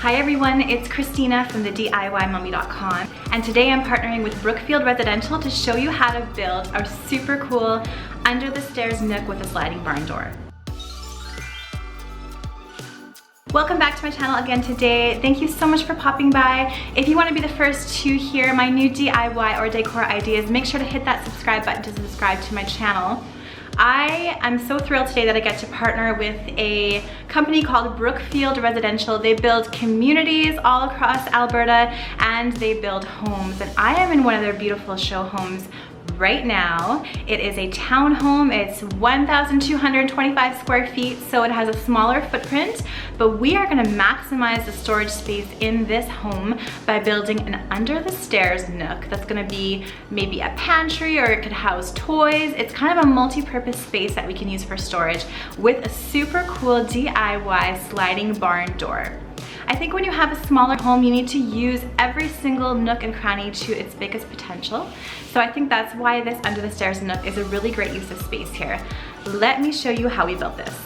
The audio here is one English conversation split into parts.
Hi everyone, it's Christina from the DIYmummy.com, and today I'm partnering with Brookfield Residential to show you how to build our super cool under the stairs nook with a sliding barn door. Welcome back to my channel again today. Thank you so much for popping by. If you want to be the first to hear my new DIY or decor ideas, make sure to hit that subscribe button to subscribe to my channel. I am so thrilled today that I get to partner with a company called Brookfield Residential. They build communities all across Alberta and they build homes, and I am in one of their beautiful show homes right now. It is a townhome. It's 1,225 square feet, so it has a smaller footprint, but we are going to maximize the storage space in this home by building an under the stairs nook that's going to be maybe a pantry, or it could house toys. It's kind of a multi-purpose space that we can use for storage with a super cool DIY sliding barn door. I think when you have a smaller home, you need to use every single nook and cranny to its biggest potential. So I think that's why this under the stairs nook is a really great use of space here. Let me show you how we built this.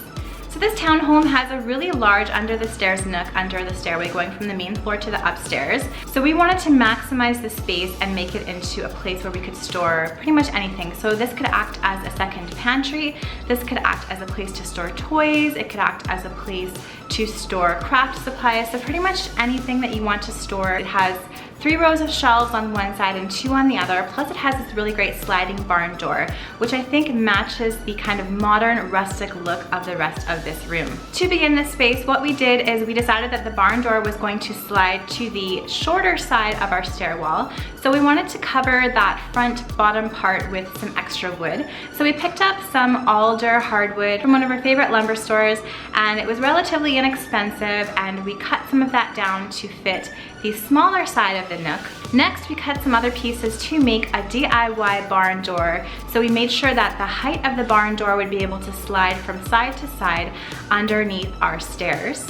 So this townhome has a really large under the stairs nook under the stairway going from the main floor to the upstairs. So we wanted to maximize the space and make it into a place where we could store pretty much anything. So this could act as a second pantry. This could act as a place to store toys. It could act as a place to store craft supplies. So pretty much anything that you want to store. It has 3 rows of shelves on one side and 2 on the other, plus it has this really great sliding barn door, which I think matches the kind of modern rustic look of the rest of this room. To begin this space, what we did is we decided that the barn door was going to slide to the shorter side of our stairwell, so we wanted to cover that front bottom part with some extra wood. So we picked up some alder hardwood from one of our favorite lumber stores, and it was relatively inexpensive, and we cut some of that down to fit the smaller side of the nook. Next, we cut some other pieces to make a DIY barn door. So we made sure that the height of the barn door would be able to slide from side to side underneath our stairs.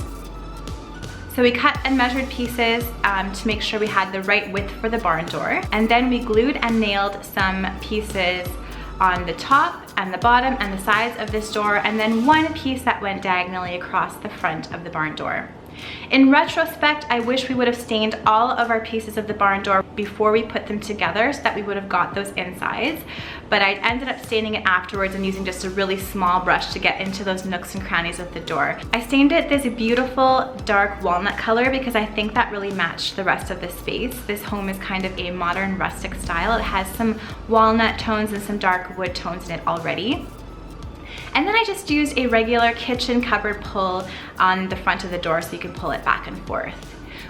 So we cut and measured pieces to make sure we had the right width for the barn door. And then we glued and nailed some pieces on the top and the bottom and the sides of this door, and then one piece that went diagonally across the front of the barn door. In retrospect, I wish we would have stained all of our pieces of the barn door before we put them together so that we would have got those insides, but I ended up staining it afterwards and using just a really small brush to get into those nooks and crannies of the door. I stained it this beautiful dark walnut color because I think that really matched the rest of the space. This home is kind of a modern rustic style. It has some walnut tones and some dark wood tones in it already. And then I just used a regular kitchen cupboard pull on the front of the door so you can pull it back and forth.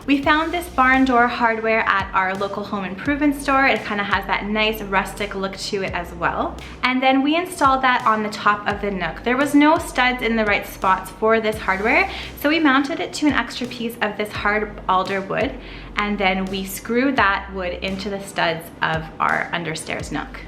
We found this barn door hardware at our local home improvement store. It kind of has that nice rustic look to it as well. And then we installed that on the top of the nook. There was no studs in the right spots for this hardware, so we mounted it to an extra piece of this hard alder wood, and then we screwed that wood into the studs of our understairs nook.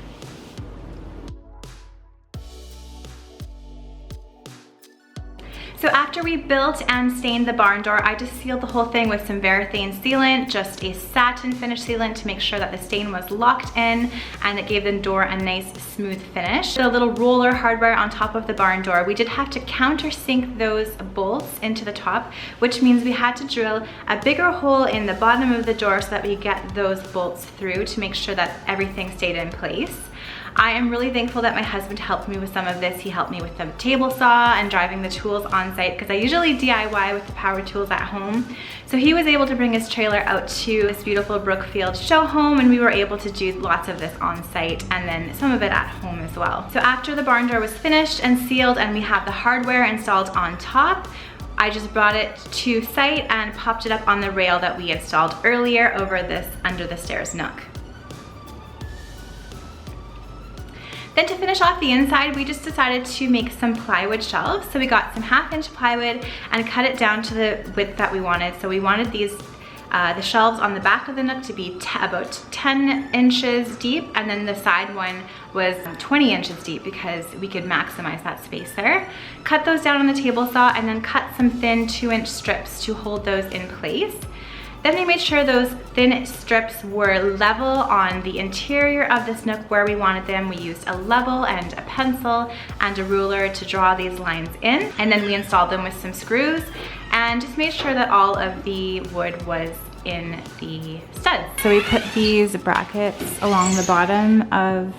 So after we built and stained the barn door, I just sealed the whole thing with some Varathane sealant, just a satin finish sealant to make sure that the stain was locked in and it gave the door a nice smooth finish. A little roller hardware on top of the barn door. We did have to countersink those bolts into the top, which means we had to drill a bigger hole in the bottom of the door so that we get those bolts through to make sure that everything stayed in place. I am really thankful that my husband helped me with some of this. He helped me with the table saw and driving the tools on site because I usually DIY with the power tools at home. So he was able to bring his trailer out to this beautiful Brookfield show home, and we were able to do lots of this on site and then some of it at home as well. So after the barn door was finished and sealed and we have the hardware installed on top, I just brought it to site and popped it up on the rail that we installed earlier over this under the stairs nook. Then to finish off the inside, we just decided to make some plywood shelves. So we got some 1/2-inch plywood and cut it down to the width that we wanted. So we wanted these, the shelves on the back of the nook to be about 10 inches deep, and then the side one was 20 inches deep because we could maximize that space there. Cut those down on the table saw and then cut some thin 2-inch strips to hold those in place. Then we made sure those thin strips were level on the interior of this nook where we wanted them. We used a level and a pencil and a ruler to draw these lines in. And then we installed them with some screws and just made sure that all of the wood was in the studs. So we put these brackets along the bottom of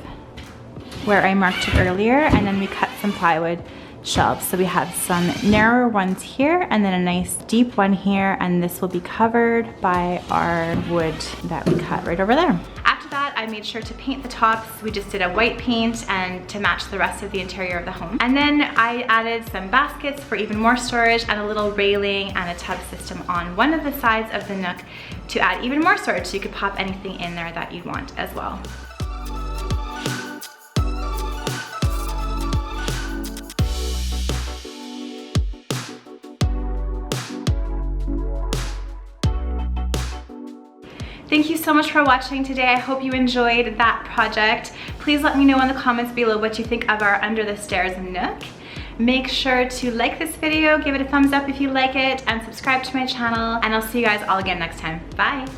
where I marked it earlier, and then we cut some plywood shelves. So we have some narrower ones here and then a nice deep one here, and this will be covered by our wood that we cut right over there. After that, I made sure to paint the tops. We just did a white paint and to match the rest of the interior of the home. And then I added some baskets for even more storage and a little railing and a tub system on one of the sides of the nook to add even more storage, so you could pop anything in there that you'd want as well. Thank you so much for watching today. I hope you enjoyed that project. Please let me know in the comments below what you think of our under the stairs nook. Make sure to like this video, give it a thumbs up if you like it, and subscribe to my channel, and I'll see you guys all again next time. Bye.